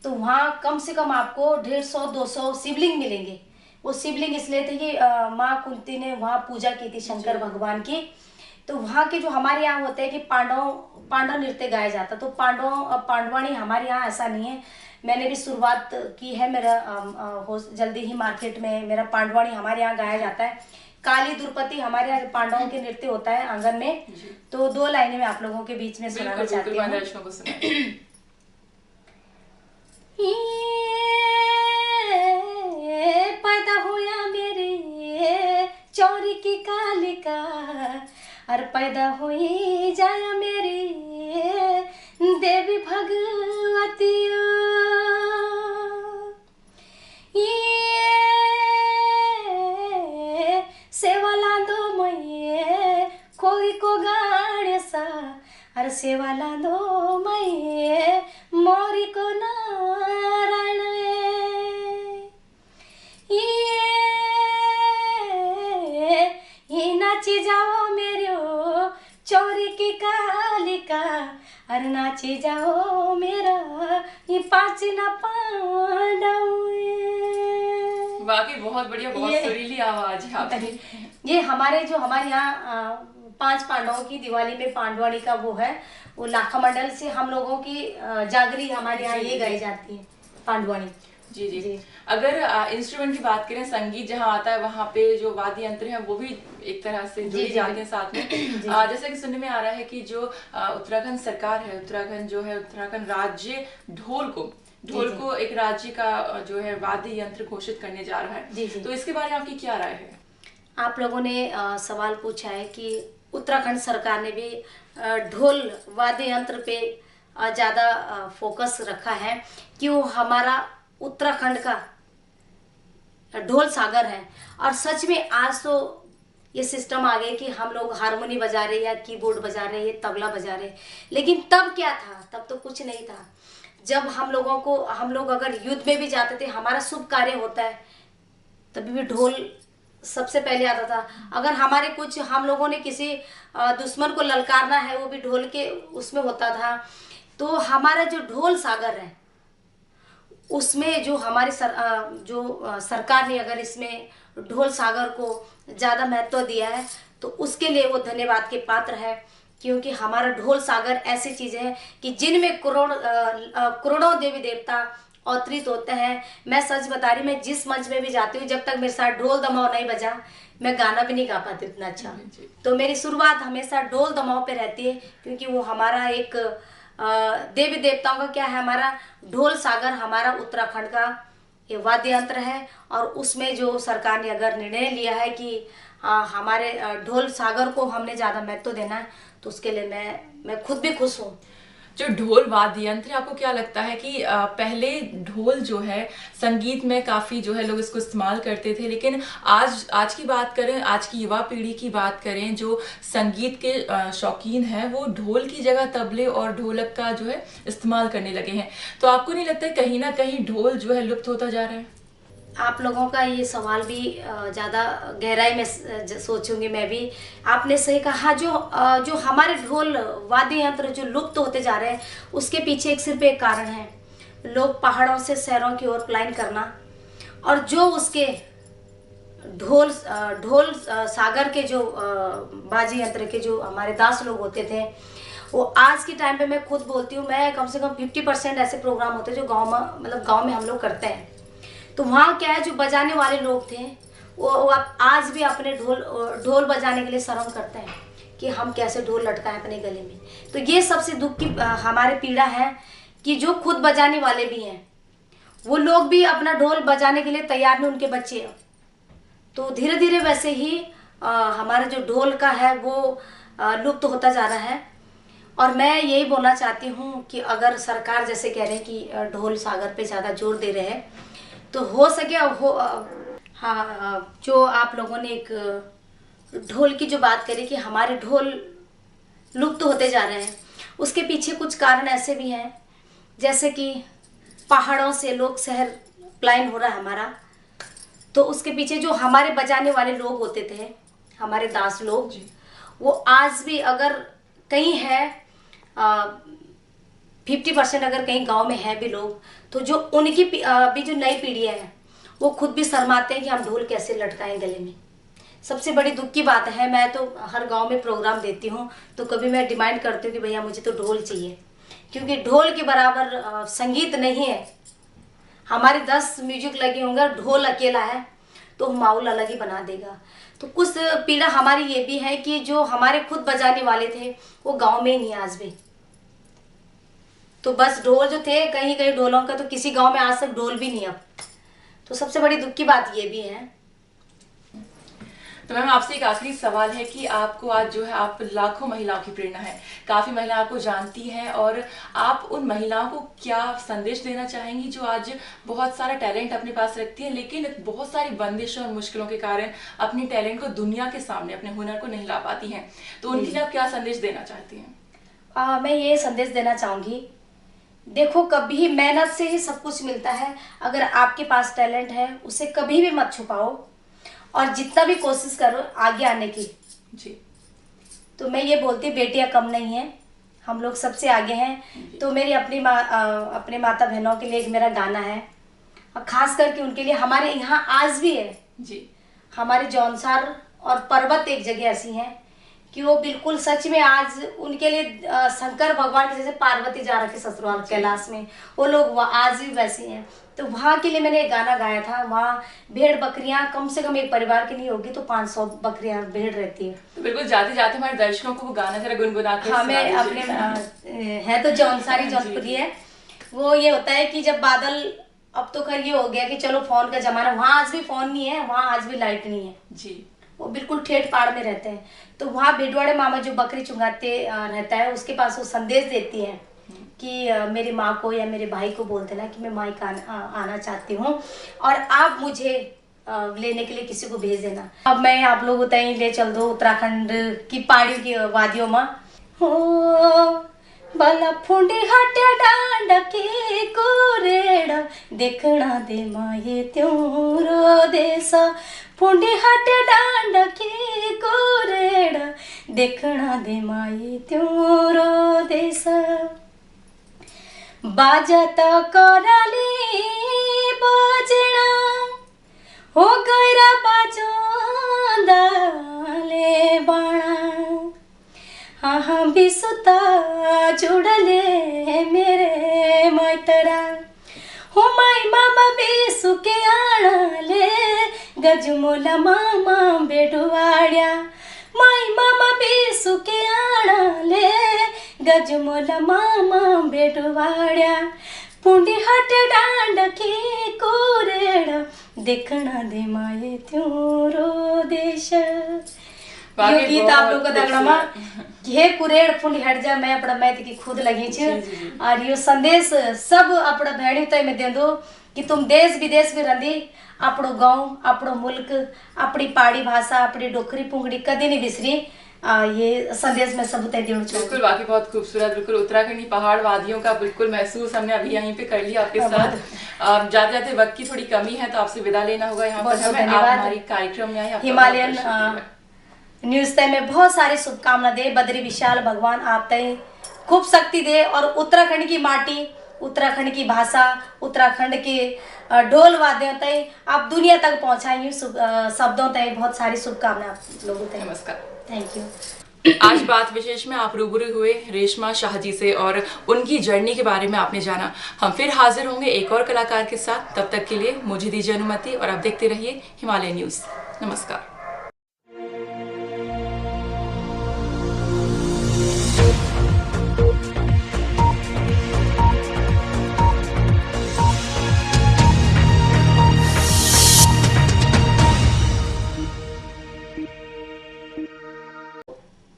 तो वहाँ कम से कम आपको 150-200 शिवलिंग मिलेंगे। वो शिवलिंग इसलिए थे कि माँ कुंती ने वहाँ पूजा की थी शंकर भगवान की। तो वहाँ के जो हमारे यहाँ होते हैं कि पांडव नृत्य गाया जाता, तो पांडवानी हमारे यहाँ ऐसा नहीं है। मैंने भी शुरुआत की है, मेरा जल्दी ही मार्केट में मेरा पांडवानी हमारे यहाँ गाया जाता है। काली द्रुपति हमारे यहाँ पांडवों के नृत्य होता है आंगन में। तो 2 लाइनें मैं आप लोगों के बीच में सुनाना चाहती हूँ। पैदा हुआ मेरे चौरी की कालिका, और पैदा हुई जाया मेरी देवी भगवती। सेवाला दो मैये कोई को गाड़े सा, और सेवाला दो मैये मोरी को नारायण। ये नाची जाओ मेरे चौरी की कालिका, और नाची जाओ मेरा ये 5 ना पांडव। वाकई बहुत बढ़िया, बहुत सुरीली आवाज है आपकी। ये हमारे यहाँ 5 पांडवों की दिवाली में पांडवानी का वो है, वो लाखा मंडल से हम लोगों की जागरी हमारे यहाँ ये गाई जाती है, पांडवानी। जी। अगर इंस्ट्रूमेंट की बात करें, संगीत जहाँ आता है वहाँ पे जो वाद्य यंत्र हैं वो भी एक तरह से जुड़े जाते हैं साथ में। जैसा कि सुनने में आ रहा है कि जो उत्तराखंड सरकार है, उत्तराखंड राज्य ढोल को एक राज्य का जो है वाद्य यंत्र घोषित करने जा रहा है। तो इसके बारे में आपकी क्या राय है? आप लोगों ने सवाल पूछा है कि उत्तराखंड सरकार ने भी ढोल वाद्य यंत्र पे ज़्यादा फोकस रखा है कि वो हमारा उत्तराखंड का ढोल सागर है। और सच में आज तो ये सिस्टम आ गया कि हम लोग हारमोनी बजा रहे या कीबोर्ड बजा रहे या तबला बजा रहे, लेकिन तब क्या था? तब तो कुछ नहीं था। जब हम लोग अगर युद्ध में भी जाते थे, हमारा शुभ कार्य होता है, तभी भी ढोल सबसे पहले आता था। अगर हम लोगों ने किसी दुश्मन को ललकारना है, वो भी ढोल के उसमें होता था। तो हमारा जो ढोल सागर है उसमें जो हमारी सरकार ने अगर इसमें ढोल सागर को ज़्यादा महत्व दिया है, तो उसके लिए वो धन्यवाद के पात्र है। क्योंकि हमारा ढोल सागर ऐसी चीज़ है कि जिनमें करोड़ों देवी देवता अवतरित होते हैं। मैं सच बता रही, मैं जिस मंच में भी जाती हूँ, जब तक मेरे साथ ढोल दमाव नहीं बजा, मैं गाना भी नहीं गा पाती इतना अच्छा। तो मेरी शुरुआत हमेशा ढोल दमाव पे रहती है, क्योंकि वो हमारा एक देवी देवताओं का क्या है, हमारा ढोल सागर हमारा उत्तराखंड का ये वाद्य यंत्र है। और उसमें जो सरकार ने अगर निर्णय लिया है कि हमारे ढोल सागर को हमने ज़्यादा महत्व देना है, तो उसके लिए मैं खुद भी खुश हूँ। जो ढोल वाद्य यंत्र है, आपको क्या लगता है कि पहले ढोल जो है संगीत में काफ़ी जो है लोग इसको इस्तेमाल करते थे, लेकिन आज की बात करें, आज की युवा पीढ़ी की बात करें, जो संगीत के शौकीन हैं वो ढोल की जगह तबले और ढोलक का जो है इस्तेमाल करने लगे हैं। तो आपको नहीं लगता है कहीं ना कहीं ढोल जो है लुप्त होता जा रहा है? आप लोगों का ये सवाल भी ज़्यादा गहराई में सोचूंगी मैं भी। आपने सही कहा, जो हमारे ढोल वाद्य यंत्र जो लुप्त होते जा रहे हैं उसके पीछे सिर्फ एक कारण है, लोग पहाड़ों से शहरों की ओर पलायन करना, और जो उसके ढोल सागर के जो बाजी यंत्र के जो हमारे दास लोग होते थे, वो आज के टाइम पे मैं खुद बोलती हूँ, मैं कम से कम 50% ऐसे प्रोग्राम होते हैं जो गाँव में हम लोग करते हैं। तो वहाँ क्या है, जो बजाने वाले लोग थे वो आज भी अपने ढोल बजाने के लिए शर्म करते हैं कि हम कैसे ढोल लटकाएं अपने गले में। तो ये सबसे दुख की हमारे पीड़ा है कि जो खुद बजाने वाले भी हैं वो लोग भी अपना ढोल बजाने के लिए तैयार नहीं, उनके बच्चे। तो धीरे धीरे वैसे ही हमारा जो ढोल का है वो लुप्त होता जा रहा है। और मैं यही बोलना चाहती हूँ कि अगर सरकार जैसे कह रहे हैं कि ढोल सागर पे ज़्यादा जोर दे रहे हैं, तो हो सके हाँ, जो आप लोगों ने एक ढोल की जो बात करी कि हमारे ढोल लुप्त होते जा रहे हैं, उसके पीछे कुछ कारण ऐसे भी हैं, जैसे कि पहाड़ों से लोग शहर पलायन हो रहा है हमारा। तो उसके पीछे जो हमारे बजाने वाले लोग होते थे, हमारे दास लोग, वो आज भी अगर कहीं है 50% अगर कहीं गांव में है भी लोग, तो जो उनकी अभी जो नई पीढ़ी है वो खुद भी शर्माते हैं कि हम ढोल कैसे लटकाएं गले में। सबसे बड़ी दुख की बात है, मैं तो हर गांव में प्रोग्राम देती हूँ तो कभी मैं डिमांड करती हूँ कि भैया मुझे तो ढोल चाहिए, क्योंकि ढोल के बराबर संगीत नहीं है। हमारे 10 म्यूजिक लगे होंगे, ढोल अकेला है तो माहौल अलग ही बना देगा। तो कुछ पीड़ा हमारी ये भी है कि जो हमारे खुद बजाने वाले थे वो गाँव में ही नहीं आज भी। तो बस ढोल जो थे, कहीं कहीं ढोलों का तो किसी गांव में आज तक ढोल भी नहीं अब। तो सबसे बड़ी दुख की बात ये भी है। तो मैम आपसे एक आखिरी सवाल है कि आपको आज जो है, आप लाखों महिलाओं की प्रेरणा है, काफ़ी महिलाएं आपको जानती हैं, और आप उन महिलाओं को क्या संदेश देना चाहेंगी जो आज बहुत सारा टैलेंट अपने पास रखती हैं, लेकिन बहुत सारी बंदिशों और मुश्किलों के कारण अपने टैलेंट को दुनिया के सामने, अपने हुनर को नहीं ला पाती हैं? तो उनके लिए आप क्या संदेश देना चाहती हैं? मैं ये संदेश देना चाहूँगी, देखो कभी मेहनत से ही सब कुछ मिलता है। अगर आपके पास टैलेंट है उसे कभी भी मत छुपाओ, और जितना भी कोशिश करो आगे आने की। जी। तो मैं ये बोलती हूँ, बेटियां कम नहीं हैं, हम लोग सबसे आगे हैं। तो मेरी अपने माता बहनों के लिए एक मेरा गाना है, और खास करके उनके लिए हमारे यहाँ आज भी है जी। हमारे जौनसार और पर्वत एक जगह ऐसी हैं कि वो बिल्कुल सच में आज उनके लिए शंकर भगवान के जैसे पार्वती जा रखे ससुराल कैलाश में, वो लोग आज भी वैसे हैं। तो वहाँ के लिए मैंने एक गाना गाया था। वहाँ भेड़ बकरियाँ कम से कम एक परिवार की नहीं होगी तो 500 बकरियाँ भेड़ रहती है। तो बिल्कुल जाते जाते हमारे दर्शकों को वो गाना जरा गुनगुना के। हाँ, मैं अपने है तो जौनसारी जौनपुरी है। वो ये होता है कि जब बादल, अब तो खैर ये हो गया कि चलो फोन का जमाना, वहाँ आज भी फोन नहीं है, वहाँ आज भी लाइट नहीं है जी। वो बिल्कुल ठेठ पहाड़ में रहते हैं। तो वहाँ भेड़वाड़े मामा जो बकरी चुंगाते रहता है, उसके पास वो संदेश देती है कि मेरी माँ को या मेरे भाई को बोल देना कि मैं माई का आना चाहती हूँ, और आप मुझे लेने के लिए किसी को भेज देना। अब मैं आप लोग उतई ले चल दो उत्तराखंड की पहाड़ी की वादियों में। हो बाला फुंडी हटे डांड के कोरेड़ा, देखना दे माये त्योरो देसा। फुंडी हटे डांड के कोरेड़ा, देखना दे माये त्योरो देसा। बाजता कराली बजना, हो गैरा बाजोंदाले बाणा। हाँ बिसुता जुड़ले मेरे मैतरा, हो माई मामा बिसु के आणाले, गजमोला मामा बेडवाड्या। माई मामा बिसु के आणाले, गजमोला मामा बेडवाड्या। पुंडी हट डांड की कोरेड़ा, देखना दे माये त्योरो देश। ये गीत आप लोग का दगड़ा घे कुरेड़ फुंड हट जा मैं अपना मैथ की खुद लगी छ और यो संदेश सब अपना भेड़ी तय में दे दो कि तुम देश विदेश में रही अपनो गांव अपनो मुल्क अपनी पहाड़ी भाषा अपनी डोकरी पुंगड़ी कदी नहीं बिसरी। ये संदेश में सब तय देना बिल्कुल वाकई बहुत खूबसूरत, बिल्कुल उत्तराखंडी पहाड़ वादियों का बिल्कुल महसूस हमने अभी यहीं पे कर लिया आपके साथ। जाते जाते वक्त की थोड़ी कमी है तो आपसे विदा लेना होगा यहाँ पर हमें। आप हमारी कार्यक्रम में आए, हिमालयन न्यूज तय में बहुत सारी शुभकामना दे, बद्री विशाल भगवान आप तय खूब शक्ति दे और उत्तराखंड की माटी उत्तराखंड की भाषा उत्तराखंड के ढोल वाद्यों तय आप दुनिया तक पहुंचाएंगे शब्दों तय बहुत सारी शुभकामनाएं आप लोगों तक। नमस्कार, थैंक यू। आज बात विशेष में आप रूबरू हुए रेशमा शाह जी से और उनकी जर्नी के बारे में आपने जाना। हम फिर हाजिर होंगे एक और कलाकार के साथ, तब तक के लिए मुझे दीजिए अनुमति और आप देखते रहिए हिमालय न्यूज। नमस्कार।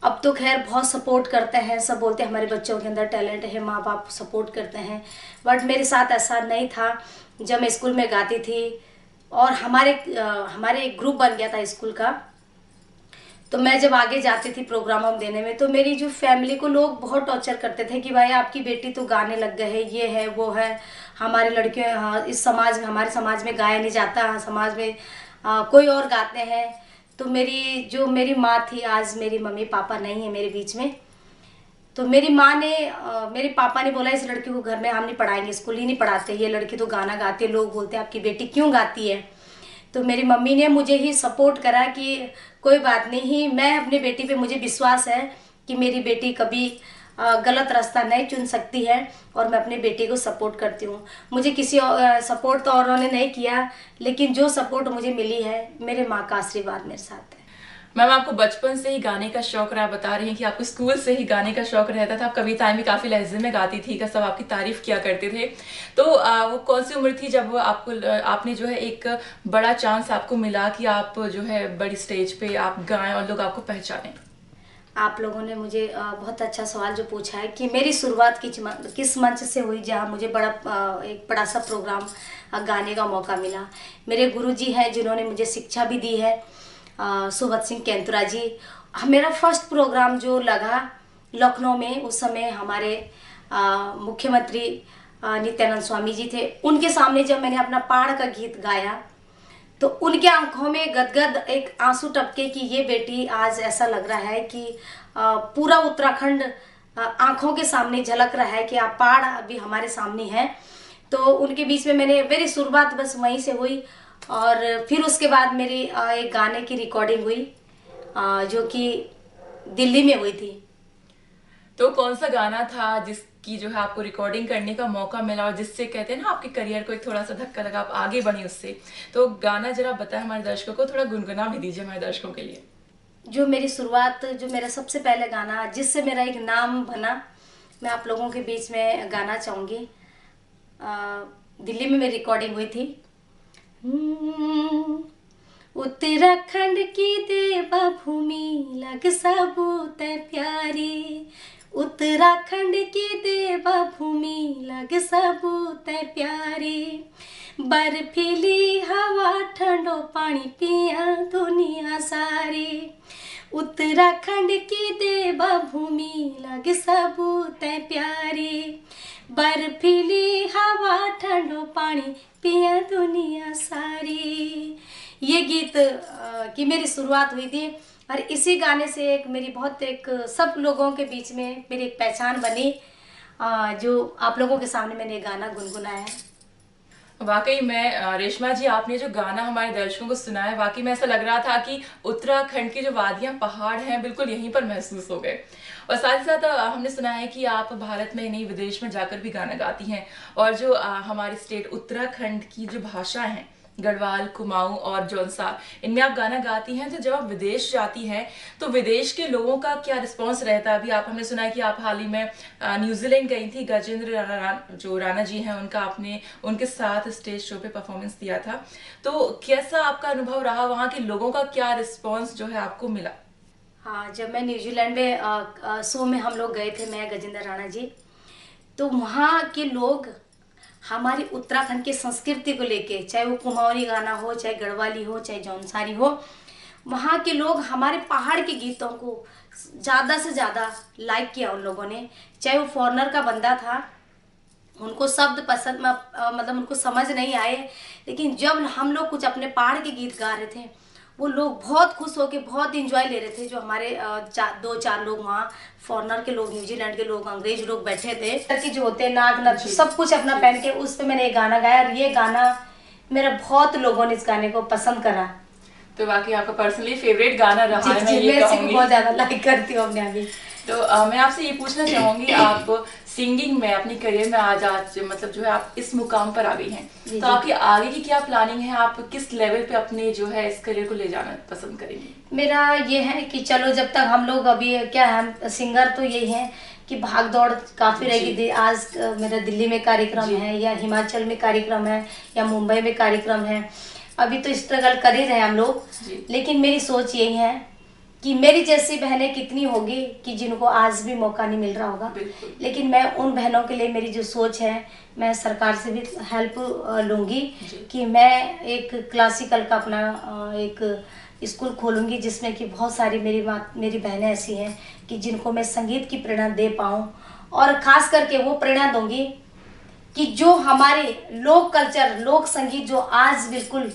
अब तो खैर बहुत सपोर्ट करते हैं, सब बोलते हैं हमारे बच्चों के अंदर टैलेंट है, माँ बाप सपोर्ट करते हैं। बट मेरे साथ ऐसा नहीं था। जब मैं स्कूल में गाती थी और हमारे एक ग्रुप बन गया था स्कूल का, तो मैं जब आगे जाती थी प्रोग्रामों में देने में तो मेरी जो फैमिली को लोग बहुत टॉर्चर करते थे कि भाई आपकी बेटी तो गाने लग गए है, ये है वो है। हमारे लड़कियों इस समाज में हमारे समाज में गाया नहीं जाता, समाज में कोई और गाते हैं। तो मेरी माँ थी, आज मेरी मम्मी पापा नहीं है मेरे बीच में, तो मेरी माँ ने मेरे पापा ने बोला इस लड़की को घर में हम नहीं पढ़ाएंगे, स्कूल ही नहीं पढ़ाते, ये लड़की तो गाना गाती है, लोग बोलते हैं आपकी बेटी क्यों गाती है। तो मेरी मम्मी ने मुझे ही सपोर्ट करा कि कोई बात नहीं, मैं अपनी बेटी पे मुझे विश्वास है कि मेरी बेटी कभी गलत रास्ता नहीं चुन सकती है और मैं अपनी बेटी को सपोर्ट करती हूँ। मुझे किसी सपोर्ट तो औरों ने नहीं किया, लेकिन जो सपोर्ट मुझे मिली है मेरे माँ का आशीर्वाद मेरे साथ है। मैम आपको बचपन से ही गाने का शौक रहा, बता रही हैं कि आपको स्कूल से ही गाने का शौक रहता था, आप कविताएं भी काफ़ी लहजे में गाती थी, सब आपकी तारीफ किया करते थे। तो वो कौन सी उम्र थी जब आपने जो है एक बड़ा चांस आपको मिला कि आप जो है बड़ी स्टेज पे आप गाएं और लोग आपको पहचानें? आप लोगों ने मुझे बहुत अच्छा सवाल जो पूछा है कि मेरी शुरुआत किस मंच से हुई जहाँ मुझे एक बड़ा सा प्रोग्राम गाने का मौका मिला। मेरे गुरुजी हैं जिन्होंने मुझे शिक्षा भी दी है, सुबत सिंह केंतुरा जी। मेरा फर्स्ट प्रोग्राम जो लगा लखनऊ में, उस समय हमारे मुख्यमंत्री नित्यानंद स्वामी जी थे, उनके सामने जब मैंने अपना पहाड़ का गीत गाया तो उनके आंखों में गदगद एक आंसू टपके कि ये बेटी आज ऐसा लग रहा है कि पूरा उत्तराखंड आंखों के सामने झलक रहा है कि आप पहाड़ अभी हमारे सामने हैं। तो उनके बीच में मेरी शुरुआत बस वहीं से हुई और फिर उसके बाद मेरी एक गाने की रिकॉर्डिंग हुई जो कि दिल्ली में हुई थी। तो कौन सा गाना था जिसकी जो है आपको रिकॉर्डिंग करने का मौका मिला और जिससे कहते हैं ना आपके करियर को एक थोड़ा सा धक्का लगा, आप आगे बढ़ी उससे? तो गाना जरा बताएं हमारे दर्शकों को, थोड़ा गुनगुना भी दीजिए हमारे दर्शकों के लिए। जो मेरी शुरुआत, जो मेरा सबसे पहले गाना जिससे मेरा एक नाम बना, मैं आप लोगों के बीच में गाना चाहूँगी। दिल्ली में मेरी रिकॉर्डिंग हुई थी। उत्तराखंड की देवा भूमि लग सबूत प्यारी, उत्तराखंड की देवा भूमि लग सबूत प्यारी, बर्फीली हवा ठंडो पानी पिया दुनिया सारी, उत्तराखंड की देवा भूमि लग सबूत प्यारी, बर्फीली हवा ठंडो पानी पिया दुनिया सारी। ये गीत की मेरी शुरुआत हुई थी और इसी गाने से एक सब लोगों के बीच में मेरी एक पहचान बनी, जो आप लोगों के सामने मैंने गाना गुनगुनाया है। वाकई में रेशमा जी, आपने जो गाना हमारे दर्शकों को सुनाया, वाकई में ऐसा लग रहा था कि उत्तराखंड की जो वादियां पहाड़ हैं बिल्कुल यहीं पर महसूस हो गए। और साथ ही साथ हमने सुना है कि आप भारत में नहीं विदेश में जाकर भी गाना गाती हैं, और जो हमारी स्टेट उत्तराखंड की जो भाषा हैं गढ़वाल, कुमाऊं और जौनसा, इनमें आप गाना गाती हैं। तो जब आप विदेश जाती हैं तो विदेश के लोगों का क्या रिस्पांस रहता है? अभी हमने सुना है कि आप हाल ही में न्यूजीलैंड गई थी, गजेंद्र जो राणा जी हैं आपने उनके साथ स्टेज शो पे परफॉर्मेंस दिया था। तो कैसा आपका अनुभव रहा, वहाँ के लोगों का क्या रिस्पॉन्स जो है आपको मिला? हाँ, जब मैं न्यूजीलैंड में शो में हम लोग गए थे, मैं गजेंद्र राणा जी, तो वहाँ के लोग हमारी उत्तराखंड की संस्कृति को लेके, चाहे वो कुमाऊनी गाना हो, चाहे गढ़वाली हो, चाहे जौनसारी हो, वहाँ के लोग हमारे पहाड़ के गीतों को ज़्यादा से ज़्यादा लाइक किया उन लोगों ने। चाहे वो फॉरेनर का बंदा था, उनको शब्द पसंद मतलब उनको समझ नहीं आए, लेकिन जब हम लोग कुछ अपने पहाड़ के गीत गा रहे थे, वो लोग बहुत खुश होके बहुत इंजॉय ले रहे थे। जो हमारे 2-4 लोग वहाँ फॉरेनर के लोग, न्यूजीलैंड के लोग, अंग्रेज लोग बैठे थे, कि जो होते नाग नथ सब कुछ अपना पहन के, उस पर मैंने एक गाना गाया और ये गाना मेरा बहुत लोगों ने इस गाने को पसंद करा। तो वाकई आपका पर्सनली फेवरेट गाना रहा है, मैं ये कहूँगी। बहुत ज्यादा लाइक करती हूँ अपने अभी। तो मैं आपसे ये पूछना चाहूंगी, आप सिंगिंग में अपनी करियर में आज मतलब जो है आप इस मुकाम पर आ गई हैं, तो आपकी आगे की क्या प्लानिंग है? आप किस लेवल पे अपने जो है इस करियर को ले जाना पसंद करेंगी? मेरा ये है कि चलो जब तक हम लोग अभी क्या है, हम सिंगर तो यही है कि भाग दौड़ काफी रहेगी। आज मेरा दिल्ली में कार्यक्रम है, या हिमाचल में कार्यक्रम है, या मुंबई में कार्यक्रम है। अभी तो स्ट्रगल कर ही रहे हम लोग, लेकिन मेरी सोच यही है कि मेरी जैसी बहनें कितनी होगी कि जिनको आज भी मौका नहीं मिल रहा होगा, लेकिन मैं उन बहनों के लिए, मेरी जो सोच है, मैं सरकार से भी हेल्प लूँगी कि मैं एक क्लासिकल का अपना एक स्कूल खोलूँगी, जिसमें कि बहुत सारी मेरी बहनें ऐसी हैं कि जिनको मैं संगीत की प्रेरणा दे पाऊँ, और ख़ास करके वो प्रेरणा दूँगी कि जो हमारे लोक कल्चर, लोक संगीत जो आज बिल्कुल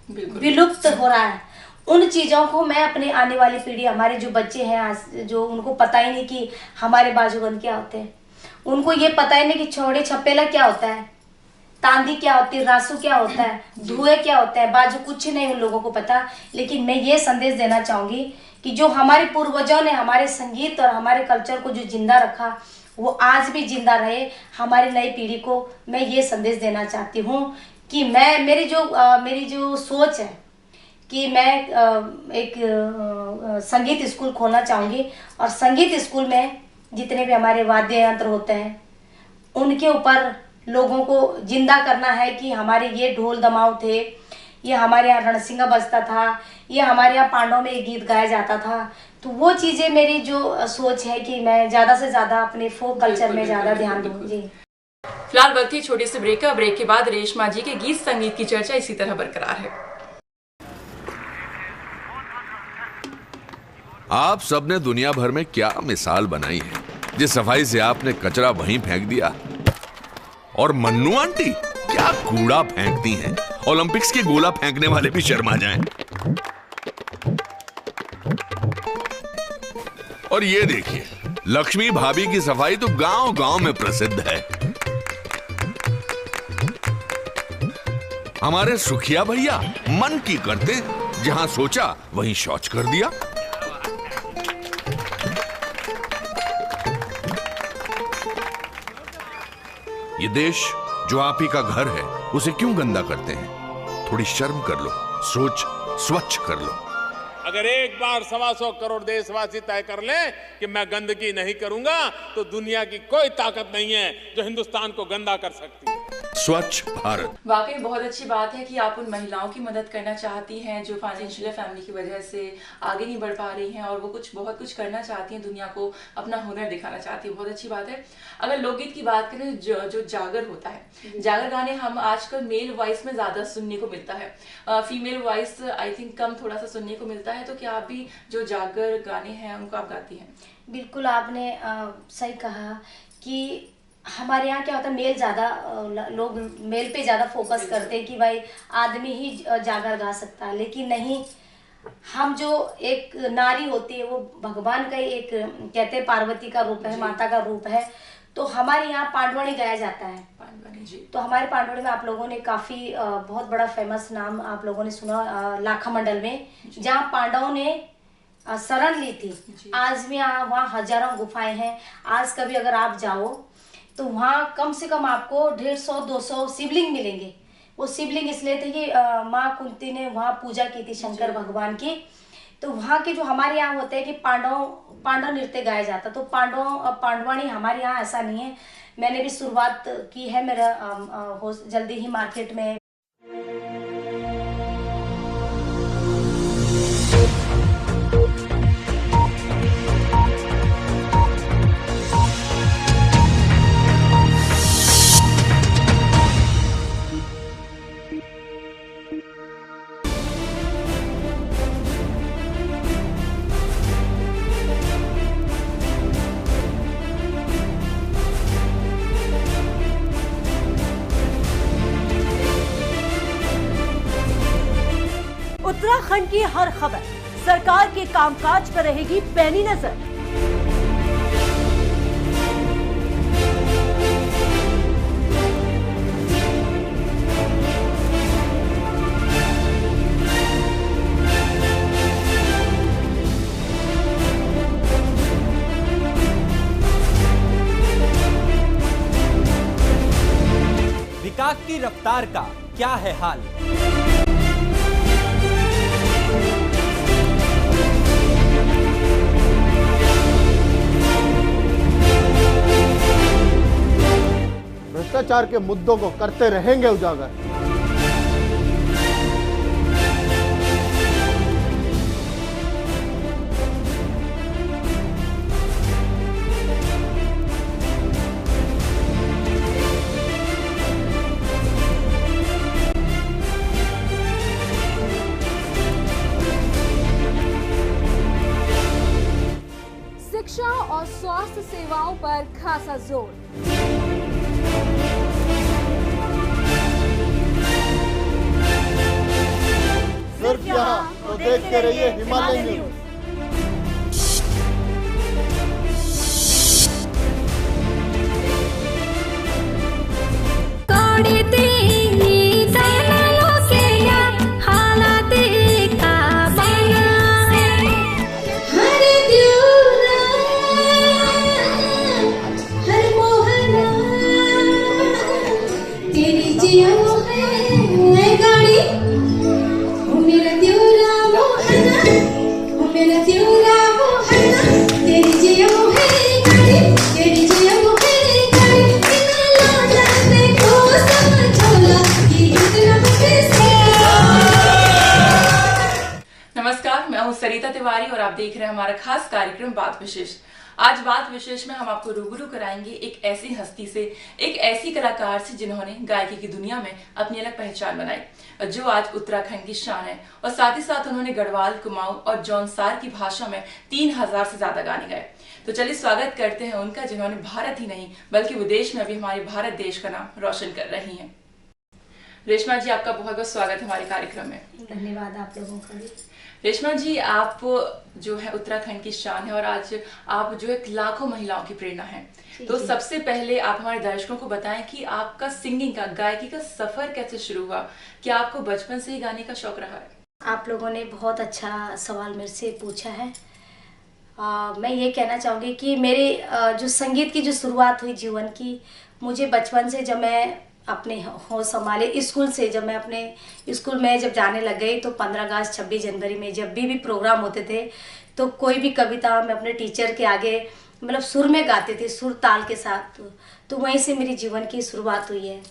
विलुप्त हो रहा है, उन चीज़ों को मैं अपने आने वाली पीढ़ी, हमारे जो बच्चे हैं आज, जो उनको पता ही नहीं कि हमारे बाजूबंद क्या होते हैं, उनको ये पता ही नहीं कि छोड़े छपेला क्या होता है, तांदी क्या होती है, रासू क्या होता है, धुएं क्या होता है, बाजू कुछ नहीं उन लोगों को पता। लेकिन मैं ये संदेश देना चाहूँगी कि जो हमारे पूर्वजों ने हमारे संगीत और हमारे कल्चर को जो जिंदा रखा, वो आज भी जिंदा रहे। हमारी नई पीढ़ी को मैं ये संदेश देना चाहती हूँ कि मेरी जो सोच है कि मैं एक संगीत स्कूल खोलना चाहूँगी, और संगीत स्कूल में जितने भी हमारे वाद्य यंत्र होते हैं उनके ऊपर लोगों को जिंदा करना है कि हमारे ये ढोल दमाव थे, ये हमारे यहाँ रणसिंगा बजता था, ये हमारे यहाँ पांडव में एक गीत गाया जाता था। तो वो चीज़ें मेरी जो सोच है कि मैं ज़्यादा से ज़्यादा अपने फोक कल्चर में ज़्यादा ध्यान दूँ। जी, फिलहाल वक्त ही छोटे से ब्रेक का। ब्रेक के बाद रेशमा जी के गीत संगीत की चर्चा इसी तरह बरकरार है। आप सबने दुनिया भर में क्या मिसाल बनाई है, जिस सफाई से आपने कचरा वहीं फेंक दिया। और मन्नू आंटी क्या कूड़ा फेंकती हैं, ओलंपिक्स के गोला फेंकने वाले भी शर्मा जाएं। और ये देखिए, लक्ष्मी भाभी की सफाई तो गांव-गांव में प्रसिद्ध है। हमारे सुखिया भैया मन की करते, जहां सोचा वहीं शौच कर दिया। ये देश जो आप ही का घर है, उसे क्यों गंदा करते हैं? थोड़ी शर्म कर लो, सोच स्वच्छ कर लो। अगर एक बार 125 करोड़ देशवासी तय कर लें कि मैं गंदगी नहीं करूंगा, तो दुनिया की कोई ताकत नहीं है जो हिंदुस्तान को गंदा कर सकती है। स्वच्छ भारत वाकई बहुत अच्छी बात है कि आप उन महिलाओं की मदद करना चाहती हैं जो फाइनेंशियल फैमिली की वजह से आगे नहीं बढ़ पा रही हैं, और वो बहुत कुछ करना चाहती हैं, दुनिया को अपना हुनर दिखाना चाहती हैं। बहुत अच्छी बात है। अगर लोकगीत की बात करें, जो जागर होता है, जागर गाने हम आजकल मेल वॉइस में ज़्यादा सुनने को मिलता है, फीमेल वॉइस आई थिंक कम थोड़ा सा सुनने को मिलता है। तो क्या आप भी जो जागर गाने हैं उनको आप गाती हैं? बिल्कुल, आपने सही कहा कि हमारे यहाँ क्या होता है, मेल ज़्यादा, लोग मेल पे ज़्यादा फोकस करते हैं कि भाई आदमी ही जागर गा सकता है, लेकिन नहीं, हम जो एक नारी होती है वो भगवान का एक, कहते हैं पार्वती का रूप है, माता का रूप है। तो हमारे यहाँ पांडवाणी गाया जाता है। तो हमारे पांडवाणी में आप लोगों ने काफ़ी बहुत बड़ा फेमस नाम आप लोगों ने सुना, लाखा मंडल में, जहाँ पांडवों ने शरण ली थी। आज भी वहाँ हजारों गुफाएं हैं। आज कभी अगर आप जाओ तो वहाँ कम से कम आपको 150-200 शिवलिंग मिलेंगे। वो शिवलिंग इसलिए थे कि माँ कुंती ने वहाँ पूजा की थी शंकर भगवान की। तो वहाँ के जो हमारे यहाँ होते हैं कि पांडव नृत्य गाया जाता, तो पांडवाणी हमारे यहाँ ऐसा नहीं है। मैंने भी शुरुआत की है, मेरा जल्दी ही मार्केट में उत्तराखंड की हर खबर सरकार के कामकाज पर रहेगी पैनी नजर। विकास की रफ्तार का क्या है हाल? भ्रष्टाचार के मुद्दों को करते रहेंगे उजागर। शिक्षा और स्वास्थ्य सेवाओं पर खासा जोर। सिर्फ यहाँ तो देखते रहिए हिमालय न्यूज। नमस्कार, मैं हूं सरिता तिवारी और आप देख रहे हैं हमारा खास कार्यक्रम बात विशेष। आज बात विशेष में हम आपको रूबरू कराएंगे एक ऐसी हस्ती से, एक ऐसी कलाकार से जिन्होंने गायकी की दुनिया में अपनी अलग पहचान बनाई और जो आज उत्तराखंड की शान है। और साथ ही साथ उन्होंने गढ़वाल, कुमाऊं और जौनसार की भाषा में 3000 से ज्यादा गाने गाए। तो चलिए स्वागत करते हैं उनका, जिन्होंने भारत ही नहीं बल्कि विदेश में भी हमारे भारत देश का नाम रोशन कर रही हैं। रेशमा जी, आपका बहुत बहुत स्वागत है हमारे कार्यक्रम में। धन्यवाद आप लोगों का भी। रेशमा जी, आप जो है उत्तराखंड की शान है और आज आप जो है लाखों महिलाओं की प्रेरणा है। तो सबसे पहले आप हमारे दर्शकों को बताएं कि आपका सिंगिंग का, गायकी का सफर कैसे शुरू हुआ? क्या आपको बचपन से ही गाने का शौक रहा है? आप लोगों ने बहुत अच्छा सवाल मेरे से पूछा है। मैं ये कहना चाहूँगी कि मेरे जो संगीत की जो शुरुआत हुई जीवन की, मुझे बचपन से जब मैं अपने होश संभाले स्कूल से, जब मैं अपने स्कूल में जब जाने लग गई तो 15 अगस्त 26 जनवरी में जब भी प्रोग्राम होते थे तो कोई भी कविता मैं अपने टीचर के आगे मतलब सुर में गाती थी, सुर ताल के साथ। तो वहीं से मेरी जीवन की शुरुआत हुई है।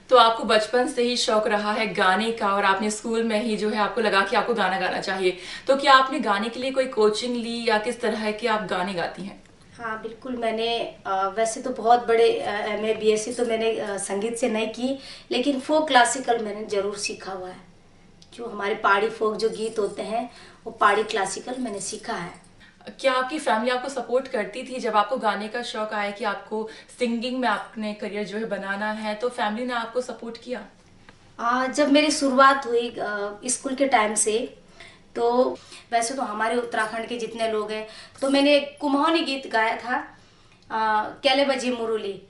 तो आपको बचपन से ही शौक रहा है गाने का और आपने स्कूल में ही जो है आपको लगा कि आपको गाना गाना चाहिए। तो क्या आपने गाने के लिए कोई कोचिंग ली या किस तरह है कि आप गाने गाती हैं? हाँ बिल्कुल, मैंने वैसे तो बहुत बड़े MA BSc तो मैंने संगीत से नहीं की, लेकिन फोक क्लासिकल मैंने ज़रूर सीखा हुआ है। जो हमारे पहाड़ी फोक जो गीत होते हैं वो पहाड़ी क्लासिकल मैंने सीखा है। क्या आपकी फैमिली आपको सपोर्ट करती थी जब आपको गाने का शौक आया कि आपको सिंगिंग में आपने करियर जो है बनाना है? तो फैमिली ने आपको सपोर्ट किया? जब मेरी शुरुआत हुई स्कूल के टाइम से, तो वैसे तो हमारे उत्तराखंड के जितने लोग हैं तो मैंने कुमाऊनी गीत गाया था। कैले बजी मुरली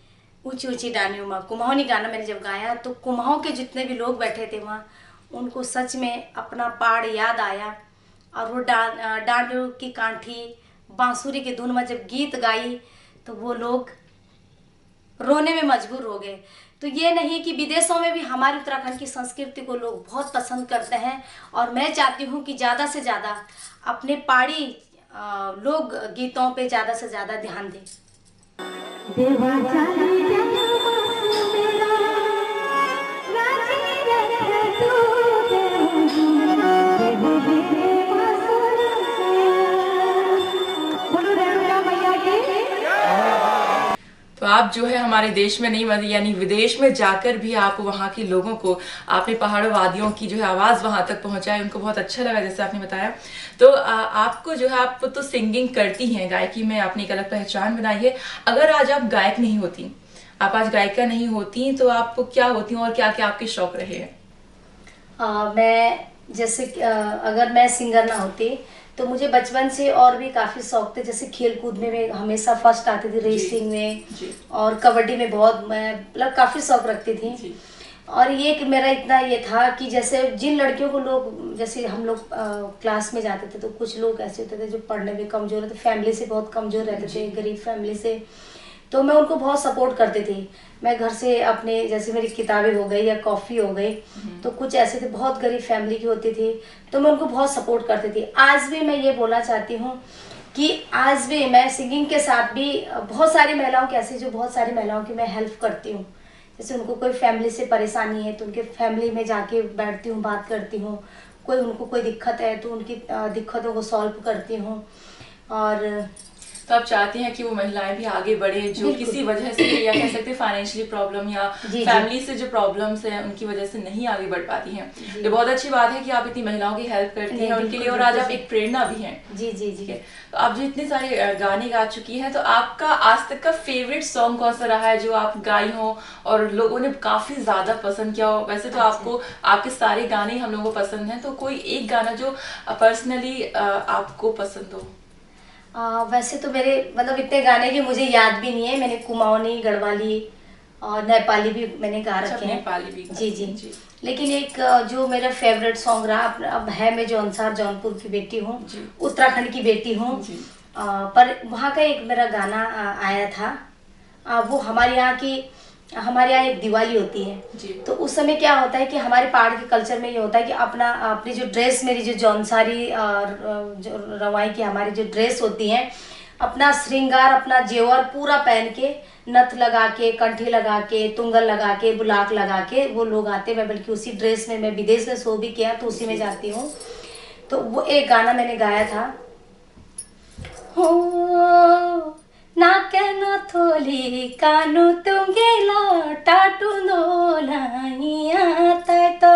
ऊंची ऊंची डानियों में, कुमाऊनी गाना मैंने जब गाया तो कुमाऊं के जितने भी लोग बैठे थे वहाँ, उनको सच में अपना पहाड़ याद आया। और वो डांडियों की कांठी बांसुरी की धुन में जब गीत गाई तो वो लोग रोने में मजबूर हो गए। तो ये नहीं कि विदेशों में भी हमारे उत्तराखंड की संस्कृति को लोग बहुत पसंद करते हैं और मैं चाहती हूँ कि ज़्यादा से ज़्यादा अपने पहाड़ी लोग गीतों पे ज़्यादा से ज़्यादा ध्यान दें। तो आप जो है हमारे देश में नहीं यानी विदेश में जाकर भी आप वहाँ के लोगों को आपने पहाड़ों वादियों की जो है आवाज़ वहाँ तक पहुँचाई, उनको बहुत अच्छा लगा जैसे आपने बताया। तो आपको जो है आप तो सिंगिंग करती हैं, गायकी में आपने एक अलग पहचान बनाई है। अगर आज आप गायक नहीं होती, आप आज गायिका नहीं होती, तो आप क्या होती और क्या क्या आपके शौक रहे हैं? मैं जैसे अगर मैं सिंगर ना होती तो मुझे बचपन से और भी काफ़ी शौक थे। जैसे खेल कूद में मैं हमेशा फर्स्ट आती थी, रेसिंग में और कबड्डी में बहुत मैं मतलब काफ़ी शौक रखती थी। और ये कि मेरा इतना ये था कि जैसे जिन लड़कियों को लोग, जैसे हम लोग क्लास में जाते थे तो कुछ लोग ऐसे होते थे जो पढ़ने में कमज़ोर रहते, फैमिली से बहुत कमज़ोर रहते थे, गरीब फैमिली से, तो मैं उनको बहुत सपोर्ट करती थी। मैं घर से अपने, जैसे मेरी किताबें हो गई या कॉफ़ी हो गई, तो कुछ ऐसे थे बहुत गरीब फैमिली की होती थी, तो मैं उनको बहुत सपोर्ट करती थी। आज भी मैं ये बोलना चाहती हूँ कि आज भी मैं सिंगिंग के साथ भी बहुत सारी महिलाओं की ऐसी, जो बहुत सारी महिलाओं की मैं हेल्प करती हूँ। जैसे उनको कोई फैमिली से परेशानी है तो उनके फैमिली में जाके बैठती हूँ, बात करती हूँ। कोई उनको कोई दिक्कत है तो उनकी दिक्कतों को सॉल्व करती हूँ। और तो आप चाहती हैं कि वो महिलाएं भी आगे बढ़े जो किसी वजह से, या कह सकते हैं फाइनेंशियली प्रॉब्लम या फैमिली से जो प्रॉब्लम्स हैं उनकी वजह से नहीं आगे बढ़ पाती हैं। ये बहुत अच्छी बात है कि आप इतनी महिलाओं की हेल्प करती हैं उनके लिए, और आज आप एक प्रेरणा भी हैं। जी जी जी। तो आप जो इतने सारे गाने गा चुकी हैं, तो आपका आज तक का फेवरेट सॉन्ग कौन सा रहा है जो आप गाई हो और लोगों ने काफी ज्यादा पसंद किया हो? वैसे तो आपको आपके सारे गाने हम लोगों को पसंद हैं, तो कोई एक गाना जो पर्सनली आपको पसंद हो? वैसे तो मेरे मतलब इतने गाने की मुझे याद भी नहीं है। मैंने कुमाऊनी, गढ़वाली और नेपाली भी मैंने गा रखे हैं। नेपाली भी? जी जी। लेकिन एक जो मेरा फेवरेट सॉन्ग रहा, अब है, मैं जौनसार जौनपुर की बेटी हूँ, उत्तराखंड की बेटी हूँ, पर वहाँ का एक मेरा गाना आया था। वो हमारे यहाँ एक दिवाली होती है, तो उस समय क्या होता है कि हमारे पहाड़ के कल्चर में ये होता है कि अपनी जो ड्रेस, मेरी जो जौनसारी जो रवाई की हमारी जो ड्रेस होती है, अपना श्रृंगार, अपना जेवर पूरा पहन के, नथ लगा के, कंठी लगा के, तुंगल लगा के, बुलाक लगा के वो लोग आते हैं। मैं बल्कि उसी ड्रेस में, मैं विदेश में शो भी किया तो उसी में जाती हूँ। तो वो एक गाना मैंने गाया था, हो नाके नथोली कानु तुंगेला टाटू नोलाइया तो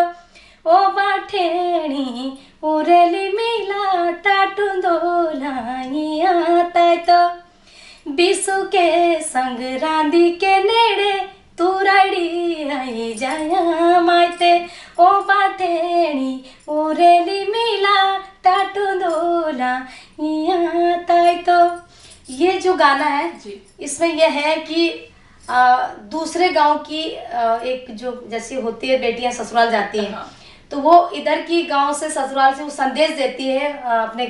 ओ बाठेणी उरेली मिला टाटू नोलाइया तो बिसु के संग रांदी के नेड़े तुराड़ी आई जाया मायते ओ बाठेणी उरेली मिला टाटू नोलाइया तो। ये जो गाना है इसमें यह है कि दूसरे गांव की एक जो जैसे होती है बेटियां ससुराल जाती हैं, तो वो इधर की गांव से ससुराल से वो संदेश देती है अपने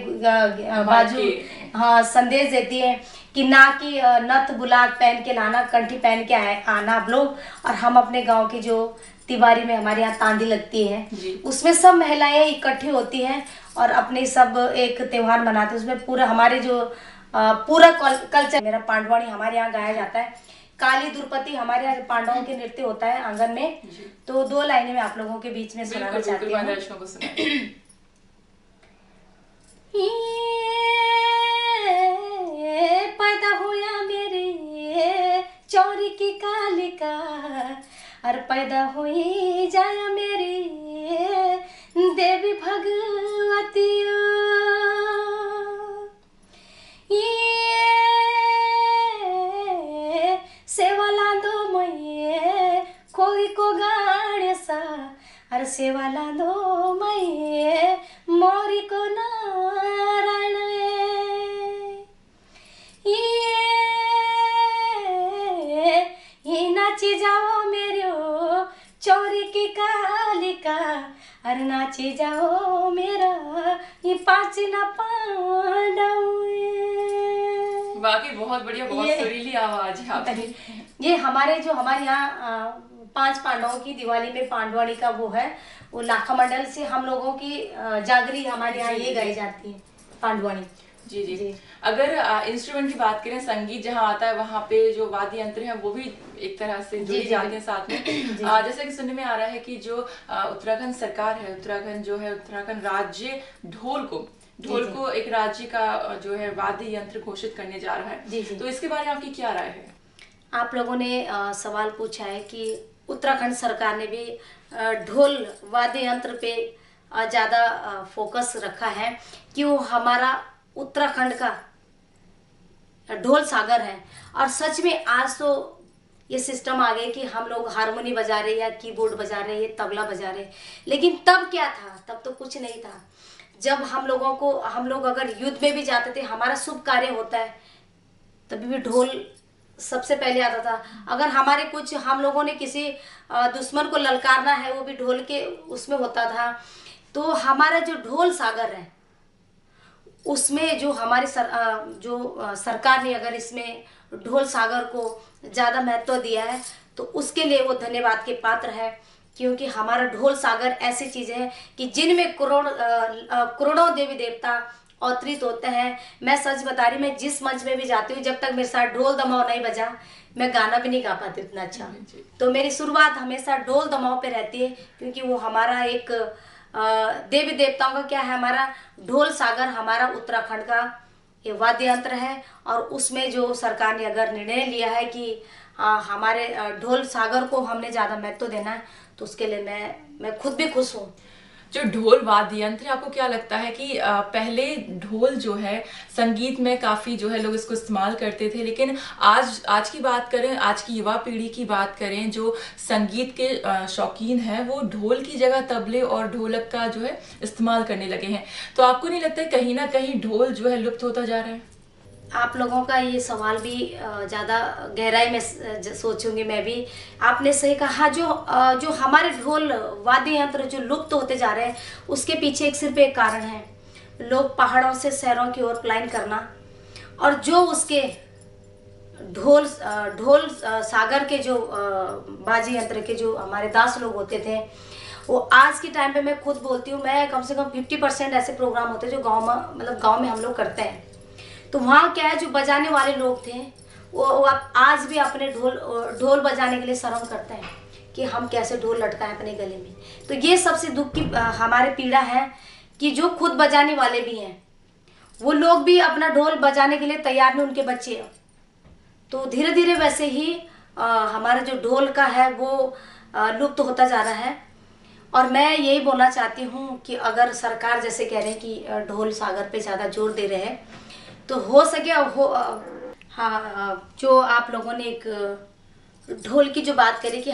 बाजू, हाँ, संदेश देती है कि ना कि नथ बुलाक पहन के लाना, कंठी पहन के आना आप लोग, और हम अपने गांव की जो तिवारी में हमारे यहाँ तांदी लगती है, उसमें सब महिलाएं इकट्ठी होती हैं और अपने सब एक त्योहार मनाते हैं। उसमें पूरा हमारे जो पूरा कल्चर, मेरा पांडवानी हमारे यहाँ गाया जाता है। काली दुर्पति हमारे यहाँ पांडवों के नृत्य होता है आंगन में। तो 2 लाइनें मैं आप लोगों के बीच में सुनाना चाहती हूँ। पैदा हुआ मेरे चौरी की कालिका, और पैदा हुई जाया मेरी देवी भगवती, सेवा लांदो मैये कोई को गाड़े सा, अरे सेवा लांदो मैये मोरी को नारायण, ये नाची जाओ मेरे चौरी की कालिका, अरे नाची जाओ मेरा ये 5 ना पांडव। बाकी बहुत बढ़िया, बहुत सुरीली आवाज है आपकी। ये हमारे यहाँ 5 पांडवों की दिवाली में पांडवानी का वो है, वो लाखा मंडल से हम लोगों की जागरी हमारे यहाँ ये गाई जाती है, पांडवानी। जी जी जी। अगर इंस्ट्रूमेंट की बात करें, संगीत जहाँ आता है वहाँ पे जो वाद्य यंत्र हैं वो भी एक तरह से जुड़ी जाते हैं साथ में। जैसे कि सुनने में आ रहा है कि जो उत्तराखंड सरकार है, उत्तराखंड राज्य ढोल को एक राज्य का जो है वाद्य यंत्र घोषित करने जा रहा है। तो इसके बारे में आपकी क्या राय है? आप लोगों ने सवाल पूछा है कि उत्तराखंड सरकार ने भी ढोल वाद्य यंत्र पे ज़्यादा फोकस रखा है कि वो हमारा उत्तराखंड का ढोल सागर है। और सच में आज तो ये सिस्टम आ गए कि हम लोग हारमोनी बजा रहे या कीबोर्ड बजा रहे या तबला बजा रहे। लेकिन तब क्या था, तब तो कुछ नहीं था। जब हम लोग अगर युद्ध में भी जाते थे, हमारा शुभ कार्य होता है, तभी भी ढोल सबसे पहले आता था। अगर हमारे कुछ हम लोगों ने किसी दुश्मन को ललकारना है, वो भी ढोल के उसमें होता था। तो हमारा जो ढोल सागर है, उसमें जो हमारी सरकार ने अगर इसमें ढोल सागर को ज़्यादा महत्व दिया है, तो उसके लिए वो धन्यवाद के पात्र है। क्योंकि हमारा ढोल सागर ऐसी चीज़ें हैं कि जिनमें करोड़ों देवी देवता अवतरित होते हैं। मैं सच बता रही, मैं जिस मंच में भी जाती हूँ, जब तक मेरे साथ ढोल दमाव नहीं बजा, मैं गाना भी नहीं गा पाती इतना अच्छा। तो मेरी शुरुआत हमेशा ढोल दमाव पे रहती है, क्योंकि वो हमारा एक देवी देवताओं का क्या है, हमारा ढोल सागर हमारा उत्तराखंड का ये वाद्य यंत्र है। और उसमें जो सरकार ने अगर निर्णय लिया है कि हमारे ढोल सागर को हमने ज़्यादा महत्व देना है, तो उसके लिए मैं खुद भी खुश हूँ। जो ढोल वाद्य यंत्र, आपको क्या लगता है कि पहले ढोल जो है संगीत में काफ़ी जो है लोग इसको इस्तेमाल करते थे, लेकिन आज की बात करें, आज की युवा पीढ़ी की बात करें, जो संगीत के शौकीन हैं, वो ढोल की जगह तबले और ढोलक का जो है इस्तेमाल करने लगे हैं। तो आपको नहीं लगता है कहीं ना कहीं ढोल जो है लुप्त होता जा रहा है? आप लोगों का ये सवाल भी ज़्यादा गहराई में सोचूंगी मैं भी। आपने सही कहा, जो हमारे ढोल वाद्य यंत्र जो लुप्त होते जा रहे हैं, उसके पीछे सिर्फ एक कारण है, लोग पहाड़ों से शहरों की ओर पलायन करना। और जो उसके ढोल सागर के जो बाजी यंत्र के जो हमारे दास लोग होते थे, वो आज के टाइम पे मैं खुद बोलती हूँ, मैं कम से कम 50% ऐसे प्रोग्राम होते हैं जो गाँव में हम लोग करते हैं। तो वहाँ क्या है, जो बजाने वाले लोग थे वो आज भी अपने ढोल बजाने के लिए शर्म करते हैं कि हम कैसे ढोल लटकाएं अपने गले में। तो ये सबसे दुख की हमारे पीड़ा है कि जो खुद बजाने वाले भी हैं, वो लोग भी अपना ढोल बजाने के लिए तैयार नहीं, उनके बच्चे। तो धीरे धीरे वैसे ही हमारा जो ढोल का है वो लुप्त होता जा रहा है। और मैं यही बोलना चाहती हूँ कि अगर सरकार जैसे कह रहे हैं कि ढोल सागर पे ज़्यादा जोर दे रहे हैं, तो हो सके हाँ, जो आप लोगों ने एक ढोल की जो बात करी कि